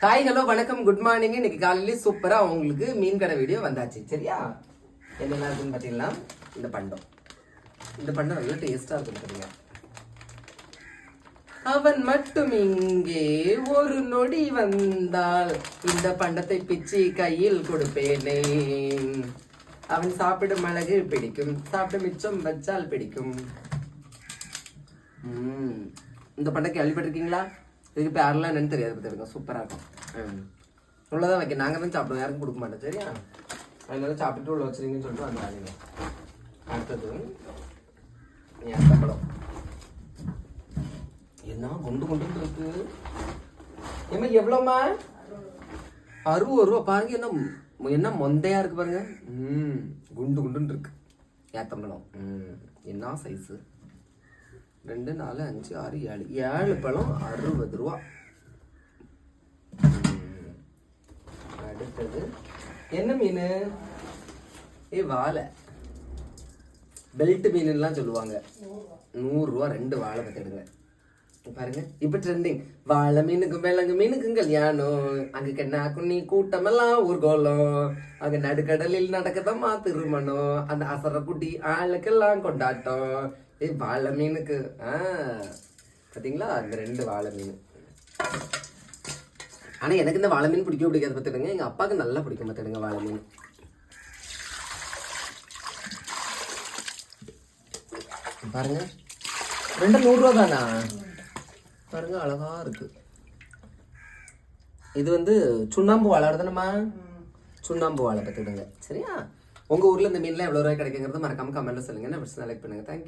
Hi hello வணக்கம் good morning. இன்னைக்கு காலையில சூப்பரா உங்களுக்கு மீன் கடை வீடியோ வந்தாச்சு. சரியா, என்னெல்லாம் இருக்குன்னு பார்த்தீங்கன்னா இந்த பண்டம் நல்ல டேஸ்டா இருக்கும். பாருங்க, அவன் மட்டும் இங்கே ஒரு நொடி வந்தால் இந்த பண்டத்தை பிச்சு கையில் கொடுப்பேனே. அவன் சாப்பிடும் மிளகு பிடிக்கும், சாப்பிட்டு மிச்சம் வச்சால் பிடிக்கும். இந்த பண்டம் கேள்விப்பட்டிருக்கீங்களா? இதுக்கு பேரெல்லாம் என்னன்னு தெரியாது, பார்த்துருங்க. சூப்பராக இருக்கும். உள்ளதான் வைக்க நாங்கள் தான் சாப்பிடுவோம், யாருக்கும் கொடுக்க மாட்டோம். சரியா, அதனால சாப்பிட்டு உள்ள வச்சுருங்கன்னு சொல்லிட்டு வந்தாங்க. அடுத்தது ஏத்தப்பழம். என்ன குண்டு குண்டு இருக்கு. ஏமா எவ்வளோம்மா? 60 ரூபா. பாருங்க, என்ன மொந்தையா இருக்கு பாருங்க. குண்டு குண்டுன்னு இருக்கு ஏத்தம்பழம். என்ன சைஸு? 2, 4, 5, 6, 7 பழம் 60 ரூபா. அடுத்தது என்ன மீன்? வாழை, பெல்ட் மீன்லாம் சொல்லுவாங்க. 100 ரூபா 2 வாழை பத்திடுங்க. பாருங்க, இப்ப ட்ரெண்டிங். வாழை மீனுக்கு மிளகு மீனுக்கு கல்யாணம், அங்க கண்ணா குண்ணி கூட்டமெல்லாம் ஊர்கோலம், அங்க நடுக்கடலில் நடக்கதமா திருமணம், அந்த அசர குட்டி ஆளுக்கெல்லாம் கொண்டாட்டம். வாழை மீனுக்கு பார்த்தீங்களா, அந்த 2 வாழை மீன். ஆனால் எனக்கு இந்த வாழை மீன் பிடிக்காது பார்த்துடுங்க. எங்கள் அப்பாவுக்கு நல்லா பிடிக்கும் பார்த்துடுங்க வாழை மீன். பாருங்க, 2 100 ரூபா தானா? பாருங்க, அழகா இருக்கு. இது சுண்ணாம்பு வாழை தானேம்மா? சுண்ணாம்பு வாழை பார்த்துடுங்க. சரியா, உங்கள் ஊரில் இந்த மீன்லாம் எவ்வளோ ரூபாய் கிடைக்குங்கிறது மறக்காம கமெண்ட்ல சொல்லுங்க. நான் லைக் பண்ணுங்க. தேங்க்யூ.